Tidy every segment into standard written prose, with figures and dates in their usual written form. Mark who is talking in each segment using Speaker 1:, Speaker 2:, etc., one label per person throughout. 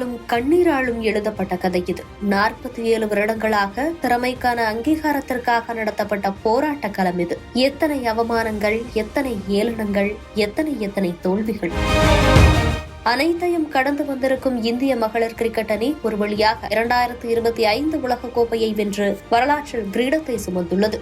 Speaker 1: கனவாலும் கண்ணீராலும் எழுதப்பட்ட கதை இது. 47 வருடங்களாக திறமைக்கான அங்கீகாரத்திற்காக நடத்தப்பட்ட போராட்ட களம் இது. எத்தனை அவமானங்கள், எத்தனை ஏளனங்கள், எத்தனை தோல்விகள். அனைத்தையும் கடந்து வந்திருக்கும் இந்திய மகளிர் கிரிக்கெட் அணி ஒரு வழியாக 2025 உலகக்கோப்பையை வென்று வரலாற்றில் கிரீடத்தை சுமந்துள்ளது.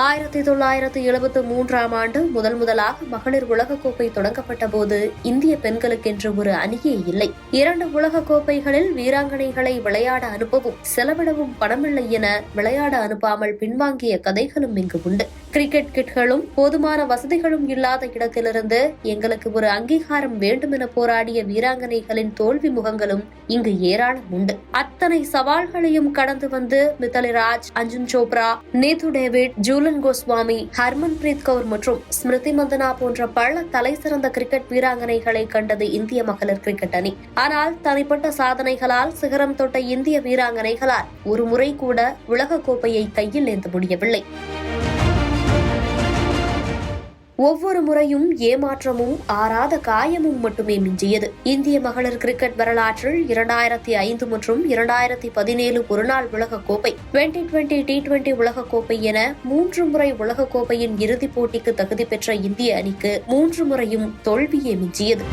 Speaker 1: 1973ஆம் ஆண்டு முதலாக மகளிர் உலகக்கோப்பை தொடங்கப்பட்ட போது இந்திய பெண்களுக்கென்று ஒரு அணியே இல்லை. 2 உலகக்கோப்பைகளில் வீராங்கனைகளை விளையாட அனுப்பவும் செலவிடவும் பணமில்லை என விளையாட அனுப்பாமல் பின்வாங்கிய கதைகளும் இங்கு உண்டு. கிரிக்கெட் கிட்களும் போதுமான வசதிகளும் இல்லாத இடத்திலிருந்து எங்களுக்கு ஒரு அங்கீகாரம் வேண்டும் என போராடிய வீராங்கனைகளின் தோல்வி முகங்களும் இங்கு ஏராளம் உண்டு. அத்தனை சவால்களையும் கடந்து வந்து மித்தாலி ராஜ், அர்ஜுன் சோப்ரா, நீது டேவிட், ஜூலன் கோஸ்வாமி, ஹர்மன்பிரீத் கவுர் மற்றும் ஸ்மிருதி மந்தனா போன்ற பல தலைசிறந்த கிரிக்கெட் வீராங்கனைகளை கண்டது இந்திய மகளிர் கிரிக்கெட் அணி. ஆனால் தனிப்பட்ட சாதனைகளால் சிகரம் தொட்ட இந்திய வீராங்கனைகளால் ஒரு முறை கூட உலகக்கோப்பையை கையில் ஏந்த முடியவில்லை. ஒவ்வொரு முறையும் ஏமாற்றமும் ஆறாத காயமும் மட்டுமே மிஞ்சியது. இந்திய மகளிர் கிரிக்கெட் வரலாற்றில் 2005 மற்றும் 2017 ஒருநாள் உலகக்கோப்பை, 2020 T20 உலகக்கோப்பை என 3 முறை உலகக்கோப்பையின் இறுதிப் போட்டிக்கு தகுதி பெற்ற இந்திய அணிக்கு 3 முறையும் தோல்வியே மிஞ்சியது.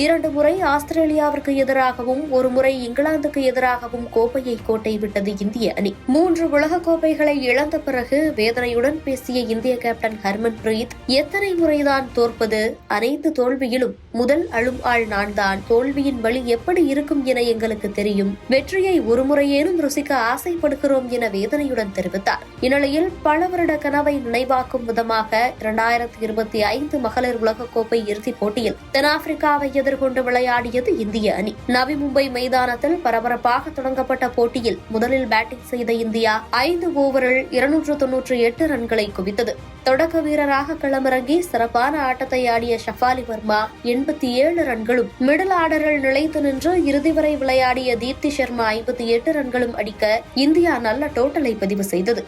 Speaker 1: 2 முறை ஆஸ்திரேலியாவிற்கு எதிராகவும் 1 முறை இங்கிலாந்துக்கு எதிராகவும் கோப்பையை கோட்டை விட்டது இந்திய அணி. 3 உலகக்கோப்பைகளை இழந்த பிறகு வேதனையுடன் பேசிய இந்திய கேப்டன் ஹர்மன்பிரீத், எத்தனை முறைதான் தோற்பது? அனைத்து தோல்வியிலும் முதல் அழும் ஆள் நான் தான். தோல்வியின் வழி எப்படி இருக்கும் என எங்களுக்கு தெரியும். வெற்றியை ஒரு முறையேனும் ருசிக்க ஆசைப்படுகிறோம் என வேதனையுடன் தெரிவித்தார். இந்நிலையில் பல வருட கனவை நினைவாக்கும் விதமாக 2025 மகளிர் உலகக்கோப்பை இறுதிப் போட்டியில் தென்னாப்பிரிக்காவை எதிர்கொண்டு விளையாடியது இந்திய அணி. நவி மும்பை மைதானத்தில் பரபரப்பாக தொடங்கப்பட்ட போட்டியில் முதலில் பேட்டிங் செய்த இந்தியா 5 ஓவரில் 298 ரன்களை குவித்தது. தொடக்க வீரராக களமிறங்கி சிறப்பான ஆட்டத்தை ஆடிய ஷஃபாலி வர்மா 87 ரன்களும், மிடில் ஆர்டரில் நிலைத்து நின்று இறுதி வரை விளையாடிய தீப்தி சர்மா 58 ரன்களும் அடிக்க இந்தியா நல்ல டோட்டலை பதிவு செய்தது.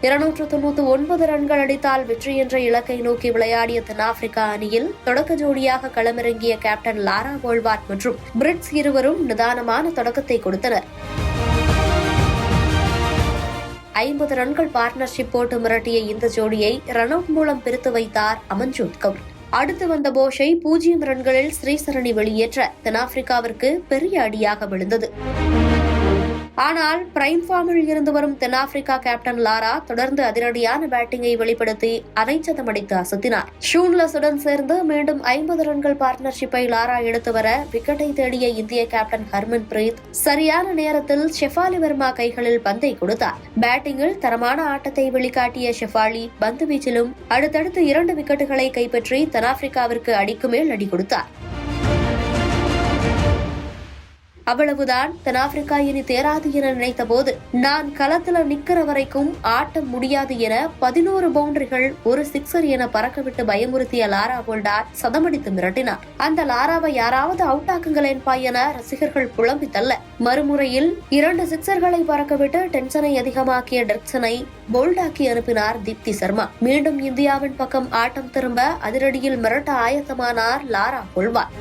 Speaker 1: 299 ரன்கள் அடித்தால் வெற்றி என்ற இலக்கை நோக்கி விளையாடிய தென்னாப்பிரிக்கா அணியில் தொடக்க ஜோடியாக களமிறங்கிய கேப்டன் லாரா போல்வார்ட் மற்றும் பிரிட்ஸ் இருவரும் நிதானமான தொடக்கத்தை கொடுத்தனர். 50 ரன்கள் பார்ட்னர்ஷிப் போட்டு மிரட்டிய இந்த ஜோடியை ரன் அவுட் மூலம் பிரித்து வைத்தார் அமன்ஜோத் கவுர். அடுத்து வந்த போஷை 0 ரன்களில் ஸ்ரீசரணி வெளியேற்ற தென்னாப்பிரிக்காவிற்கு பெரிய அடியாக விழுந்தது. ஆனால் பிரைம் ஃபார்மில் இருந்து வரும் தென்னாப்பிரிக்கா கேப்டன் லாரா தொடர்ந்து அதிரடியான பேட்டிங்கை வெளிப்படுத்தி அரைச்சதம் அடித்து அசத்தினார். ஷூன்லஸுடன் சேர்ந்து மீண்டும் 50 ரன்கள் பார்ட்னர்ஷிப்பை லாரா எடுத்து வர விக்கெட்டை தேடிய இந்திய கேப்டன் ஹர்மன்பிரீத் சரியான நேரத்தில் ஷெஃபாலி வர்மா கைகளில் பந்தை கொடுத்தார். பேட்டிங்கில் தரமான ஆட்டத்தை வெளிக்காட்டிய ஷெஃபாலி பந்து வீச்சிலும் அடுத்தடுத்து 2 விக்கெட்டுகளை கைப்பற்றி தென்னாப்பிரிக்காவிற்கு அடிக்கு மேல் அடி கொடுத்தார். அவ்வளவுதான், தென்னாப்பிரிக்கா இனி தேராது என நினைத்த போது நான் களத்துல நிக்கிற வரைக்கும் ஆட்டம் முடியாது என 11 பவுண்டரிகள், 1 சிக்ஸர் என பறக்கவிட்டு பயமுறுத்திய லாரா போல்டார் சதமடித்து மிரட்டினார். அந்த லாராவை யாராவது அவுட் ஆக்குங்களேன்பா என ரசிகர்கள் புலம்பி தள்ள, மறுமுறையில் 2 சிக்ஸர்களை பறக்கவிட்டு டென்ஷனை அதிகமாக்கிய டெர்க்சனை போல்டாக்கி அனுப்பினார் தீப்தி சர்மா. மீண்டும் இந்தியாவின் பக்கம் ஆட்டம் திரும்ப அதிரடியில் மிரட்ட ஆயத்தமானார் லாரா போல்வார்.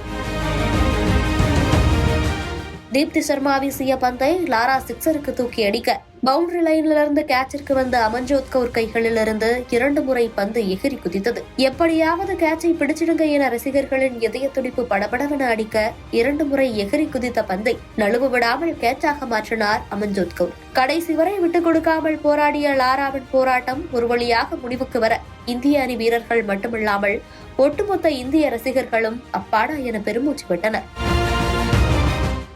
Speaker 1: தீப்தி சர்மா வீசிய பந்தை லாரா சிக்ஸருக்கு தூக்கி அடிக்க பவுண்டரி லைனிலிருந்து கேட்சிற்கு வந்த அமன்ஜோத் கவுர் கைகளிலிருந்து 2 முறை பந்து எகிரி குதித்தது. எப்படியாவது கேட்சை பிடிச்சிடுங்க என ரசிகர்களின் இதய துடிப்பு படபடவென அடிக்க 2 முறை எகிரி குதித்த பந்தை நழுவு விடாமல் கேட்சாக மாற்றினார் அமன்ஜோத் கவுர். கடைசி வரை விட்டுக் கொடுக்காமல் போராடிய லாராவின் போராட்டம் ஒரு வழியாக முடிவுக்கு வர இந்திய அணி வீரர்கள் மட்டுமில்லாமல் ஒட்டுமொத்த இந்திய ரசிகர்களும் அப்பாடா என பெருமூச்சு விட்டனர்.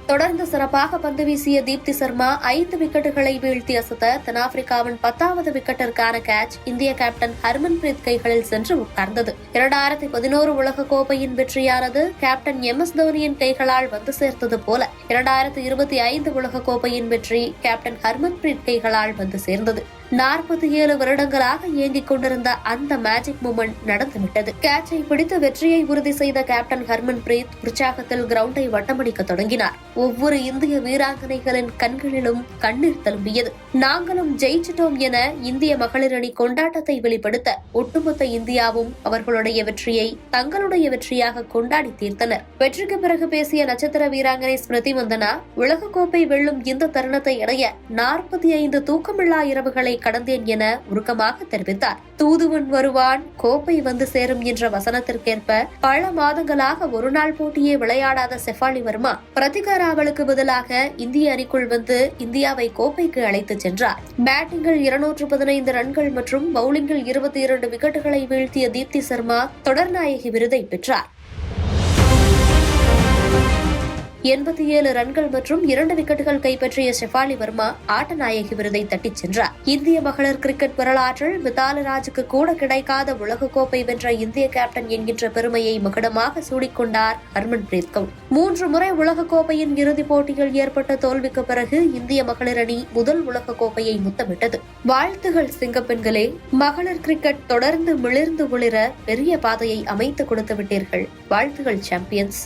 Speaker 1: தொடர்ந்து சிறப்பாக பந்து வீசிய தீப்தி சர்மா 5 விக்கெட்டுகளை வீழ்த்தி அசத்த தென்னாப்பிரிக்காவின் 10வது விக்கெட்டிற்கான கேட்ச் இந்திய கேப்டன் ஹர்மன்பிரீத் கைகளில் சென்று உட்கார்ந்தது. 2011 உலக கோப்பையின் வெற்றியானது கேப்டன் MS தோனியின் கைகளால் வந்து சேர்த்தது போல 2025 உலக கோப்பையின் வெற்றி கேப்டன் ஹர்மன்பிரீத் கைகளால் வந்து சேர்ந்தது. 47 வருடங்களாக இயங்கிக் கொண்டிருந்த அந்த மேஜிக் மூமெண்ட் நடந்துவிட்டது. கேட்சை பிடித்து வெற்றியை உறுதி செய்த கேப்டன் ஹர்மன் பிரீத் உற்சாகத்தில் கிரவுண்டை வட்டமடிக்க தொடங்கினார். ஒவ்வொரு இந்திய வீராங்கனைகளின் கண்களிலும் கண்ணீர் தழும்பியது. நாங்களும் ஜெயிச்சிட்டோம் என இந்திய மகளிர் அணி கொண்டாட்டத்தை வெளிப்படுத்த ஒட்டுமொத்த இந்தியாவும் அவர்களுடைய வெற்றியை தங்களுடைய வெற்றியாக கொண்டாடி தீர்த்தனர். வெற்றிக்கு பிறகு பேசிய நட்சத்திர வீராங்கனை ஸ்மிருதி மந்தனா, உலகக்கோப்பை வெல்லும் இந்த தருணத்தை அடைய 45 தூக்கமில்லா இரவுகளை கடந்தேன் என உருக்கமாக தெரிவித்தார். தூதுவன் வருவான், கோப்பை வந்து சேரும் என்ற வசனத்திற்கேற்ப பல மாதங்களாக ஒருநாள் போட்டியே விளையாடாத செஃபாலி வர்மா பிரதிகாராவலுக்கு பதிலாக இந்திய அணிக்குள் வந்து இந்தியாவை கோப்பைக்கு அழைத்து சென்றார். பேட்டிங்கில் 215 ரன்கள் மற்றும் பவுலிங்கில் 22 விக்கெட்டுகளை வீழ்த்திய தீப்தி சர்மா தொடர்நாயகி விருதை பெற்றார். 87 ரன்கள் மற்றும் 2 விக்கெட்டுகள் கைப்பற்றிய ஷெஃபாலி வர்மா ஆட்டநாயகி விருதை தட்டிச் சென்றார். இந்திய மகளிர் கிரிக்கெட் வரலாற்றில் மித்தாலி ராஜுக்கு கூட கிடைக்காத உலகக்கோப்பை வென்ற இந்திய கேப்டன் என்கின்ற பெருமையை மகுடமாக சூடிக்கொண்டார் ஹர்மன் பிரீத் கவுர். 3 முறை உலகக்கோப்பையின் இறுதிப் போட்டியில் ஏற்பட்ட தோல்விக்கு பிறகு இந்திய மகளிர் அணி முதல் உலகக்கோப்பையை முத்தமிட்டது. வாழ்த்துகள் சிங்கப்பெண்களே! மகளிர் கிரிக்கெட் தொடர்ந்து மிளிர்ந்து ஒளிர பெரிய பாதையை அமைத்து கொடுத்து விட்டீர்கள். வாழ்த்துகள் சாம்பியன்ஸ்!